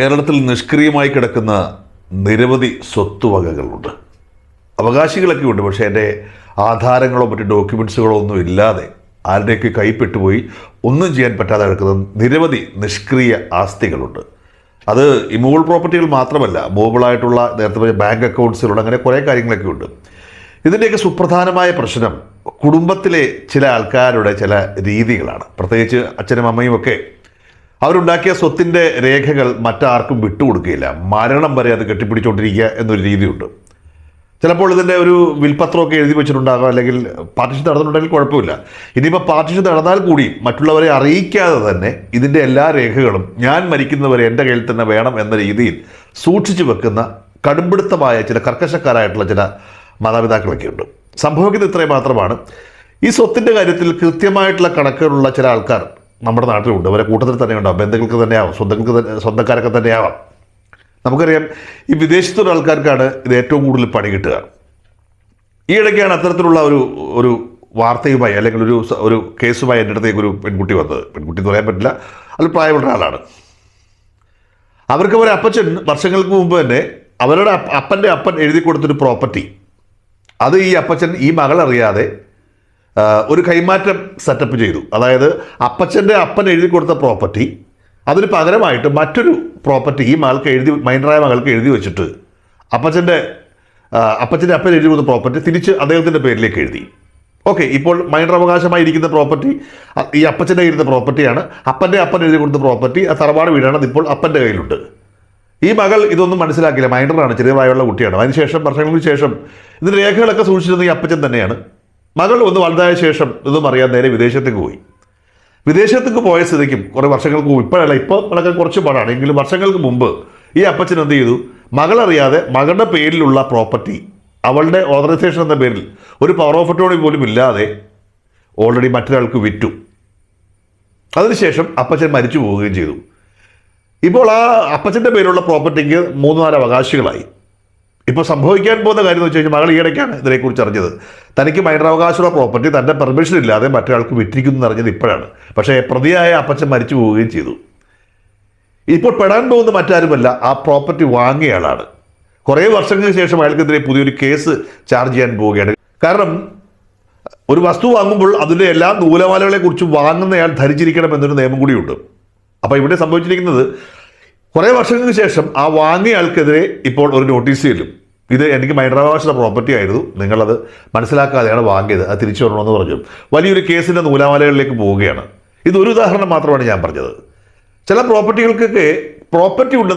കേരളത്തിൽ നിഷ്ക്രിയമായി കിടക്കുന്ന നിരവധി സ്വത്തുവകകളുണ്ട്. അവകാശികളൊക്കെ ഉണ്ട്, പക്ഷേ എൻ്റെ ആധാരങ്ങളോ മറ്റ് ഡോക്യുമെൻസുകളോ ഒന്നും ഇല്ലാതെ ആരുടെയൊക്കെ കൈപ്പെട്ടുപോയി ഒന്നും ചെയ്യാൻ പറ്റാതെ കിടക്കുന്ന നിരവധി നിഷ്ക്രിയ ആസ്തികളുണ്ട്. അത് ഇമൂവബിൾ പ്രോപ്പർട്ടികൾ മാത്രമല്ല, മൂവബിളായിട്ടുള്ള നേരത്തെ പറഞ്ഞ ബാങ്ക് അക്കൗണ്ട്സുകളുണ്ട്, അങ്ങനെ കുറേ കാര്യങ്ങളൊക്കെ ഉണ്ട്. ഇതിൻ്റെയൊക്കെ സുപ്രധാനമായ പ്രശ്നം കുടുംബത്തിലെ ചില ആൾക്കാരുടെ ചില രീതികളാണ്. പ്രത്യേകിച്ച് അച്ഛനും അമ്മയും ഒക്കെ അവരുണ്ടാക്കിയ സ്വത്തിൻ്റെ രേഖകൾ മറ്റാർക്കും വിട്ടുകൊടുക്കുകയില്ല. മരണം വരെ അത് കെട്ടിപ്പിടിച്ചുകൊണ്ടിരിക്കുക എന്നൊരു രീതിയുണ്ട്. ചിലപ്പോൾ ഇതിൻ്റെ ഒരു വിൽപത്രമൊക്കെ എഴുതി വെച്ചിട്ടുണ്ടാകാം, അല്ലെങ്കിൽ പാർട്ടിഷൻ നടന്നിട്ടുണ്ടെങ്കിൽ കുഴപ്പമില്ല. ഇനിയിപ്പോൾ പാർട്ടിഷൻ നടന്നാൽ കൂടി മറ്റുള്ളവരെ അറിയിക്കാതെ തന്നെ ഇതിൻ്റെ എല്ലാ രേഖകളും ഞാൻ മരിക്കുന്നവരെ എൻ്റെ കയ്യിൽ തന്നെ വേണം എന്ന രീതിയിൽ സൂക്ഷിച്ചു വെക്കുന്ന കടുംപിടുത്തമായ ചില കർക്കശക്കാരായിട്ടുള്ള ചില മാതാപിതാക്കളൊക്കെ ഉണ്ട്. സംഭവിക്കുന്നത് ഇത്രയും മാത്രമാണ്. ഈ സ്വത്തിൻ്റെ കാര്യത്തിൽ കൃത്യമായിട്ടുള്ള കണക്കുകളുള്ള ചില ആൾക്കാർ നമ്മുടെ നാട്ടിലുണ്ട്. അവരെ കൂട്ടത്തിൽ തന്നെ ഉണ്ടാവും, ബന്ധുക്കൾക്ക് തന്നെയാവാം, സ്വന്തക്കാരൊക്കെ തന്നെയാവാം. നമുക്കറിയാം, ഈ വിദേശത്തുള്ള ആൾക്കാർക്കാണ് ഇത് ഏറ്റവും കൂടുതൽ പണി കിട്ടുക. ഈ ഇടയ്ക്കാണ് അത്തരത്തിലുള്ള ഒരു വാർത്തയുമായി അല്ലെങ്കിൽ ഒരു കേസുമായി എൻ്റെ അടുത്തേക്ക് ഒരു പെൺകുട്ടി വന്നത്. പെൺകുട്ടി എന്ന് പറയാൻ പറ്റില്ല, അത് പ്രായമുള്ള ആളാണ്. അവർക്ക് ഒരു അപ്പച്ചൻ വർഷങ്ങൾക്ക് മുമ്പ് തന്നെ അവരുടെ അപ്പൻ്റെ അപ്പൻ എഴുതി കൊടുത്തൊരു പ്രോപ്പർട്ടി, അത് ഈ അപ്പച്ചൻ ഈ മകളറിയാതെ ഒരു കൈമാറ്റം സെറ്റപ്പ് ചെയ്തു. അതായത് അപ്പച്ചൻ്റെ അപ്പൻ എഴുതി കൊടുത്ത പ്രോപ്പർട്ടി അതിന് പകരമായിട്ട് മറ്റൊരു പ്രോപ്പർട്ടി ഈ മകൾക്ക് മൈനറായ മകൾക്ക് എഴുതി വെച്ചിട്ട് അപ്പച്ചൻ്റെ അപ്പൻ എഴുതി കൊടുത്ത പ്രോപ്പർട്ടി തിരിച്ച് അദ്ദേഹത്തിൻ്റെ പേരിലേക്ക് എഴുതി. ഓക്കെ, ഇപ്പോൾ മൈനർ അവകാശമായി ഇരിക്കുന്ന പ്രോപ്പർട്ടി ഈ അപ്പച്ചൻ്റെ കയ്യിലിരുന്ന പ്രോപ്പർട്ടിയാണ്. അപ്പൻ്റെ അപ്പൻ എഴുതി കൊടുത്ത പ്രോപ്പർട്ടി ആ തറവാട് വീടാണ്, അതിപ്പോൾ അപ്പൻ്റെ കയ്യിലുണ്ട്. ഈ മകൾ ഇതൊന്നും മനസ്സിലാക്കില്ല, മൈനറാണ്, ചെറിയ പ്രായമുള്ള കുട്ടിയാണ്. അതിനുശേഷം വർഷങ്ങൾക്ക് ശേഷം ഇതിൻ്റെ രേഖകളൊക്കെ സൂക്ഷിച്ചിരുന്നത് ഈ അപ്പച്ചൻ തന്നെയാണ്. മകൾ ഒന്ന് വലുതായ ശേഷം ഇതൊന്നും അറിയാൻ നേരെ വിദേശത്തേക്ക് പോയി. വിദേശത്തേക്ക് പോയ സ്ഥിതിക്കും കുറേ വർഷങ്ങൾക്ക് മുമ്പ്, ഇപ്പോഴല്ല, ഇപ്പോൾ വളരെ കുറച്ച് പാടാണ്, എങ്കിലും വർഷങ്ങൾക്ക് മുമ്പ് ഈ അപ്പച്ചൻ എന്ത് ചെയ്തു, മകളറിയാതെ മകളുടെ പേരിലുള്ള പ്രോപ്പർട്ടി അവളുടെ ഓതറൈസേഷൻ എന്ന പേരിൽ ഒരു പവർ ഓഫ് അറ്റോർണി പോലും ഇല്ലാതെ ഓൾറെഡി മറ്റൊരാൾക്ക് വിറ്റു. അതിനുശേഷം അപ്പച്ചൻ മരിച്ചു പോവുകയും ചെയ്തു. ഇപ്പോൾ ആ അപ്പച്ചൻ്റെ പേരിലുള്ള പ്രോപ്പർട്ടിക്ക് 3-4 അവകാശികളായി. ഇപ്പോൾ സംഭവിക്കാൻ പോകുന്ന കാര്യം എന്ന് വെച്ച് കഴിഞ്ഞാൽ, മകൾ ഈയിടയ്ക്കാണ് ഇതിനെക്കുറിച്ച് അറിഞ്ഞത്. തനിക്ക് മൈനറാവകാശമുള്ള പ്രോപ്പർട്ടി തൻ്റെ പെർമിഷൻ ഇല്ലാതെ മറ്റൊരാൾക്ക് വിറ്റിരിക്കുന്നു എന്നറിഞ്ഞത് ഇപ്പോഴാണ്. പക്ഷേ പ്രതിയായ അപ്പച്ചൻ മരിച്ചു പോവുകയും ചെയ്തു. ഇപ്പോൾ പെടാൻ പോകുന്ന മറ്റാരുമല്ല, ആ പ്രോപ്പർട്ടി വാങ്ങിയ ആളാണ്. കുറേ വർഷങ്ങൾക്ക് ശേഷം അയാൾക്കെതിരെ പുതിയൊരു കേസ് ചാർജ് ചെയ്യാൻ പോവുകയാണ്. കാരണം ഒരു വസ്തു വാങ്ങുമ്പോൾ അതിൻ്റെ എല്ലാ നൂലമാലകളെക്കുറിച്ചും വാങ്ങുന്നയാൾ ധരിച്ചിരിക്കണം എന്നൊരു നിയമം കൂടിയുണ്ട്. അപ്പോൾ ഇവിടെ സംഭവിച്ചിരിക്കുന്നത്, കുറേ വർഷങ്ങൾക്ക് ശേഷം ആ വാങ്ങിയ ആൾക്കെതിരെ ഇപ്പോൾ ഒരു നോട്ടീസ് ചെല്ലും. ഇത് എനിക്ക് മൈനറാവകാശ പ്രോപ്പർട്ടി ആയിരുന്നു, നിങ്ങളത് മനസ്സിലാക്കാതെയാണ് വാങ്ങിയത്, അത് തിരിച്ചു വരണമെന്ന് പറഞ്ഞു വലിയൊരു കേസിൻ്റെ നൂലാമാലകളിലേക്ക് പോവുകയാണ്. ഇതൊരു ഉദാഹരണം മാത്രമാണ് ഞാൻ പറഞ്ഞത്. ചില പ്രോപ്പർട്ടികൾക്കൊക്കെ പ്രോപ്പർട്ടി ഉണ്ട്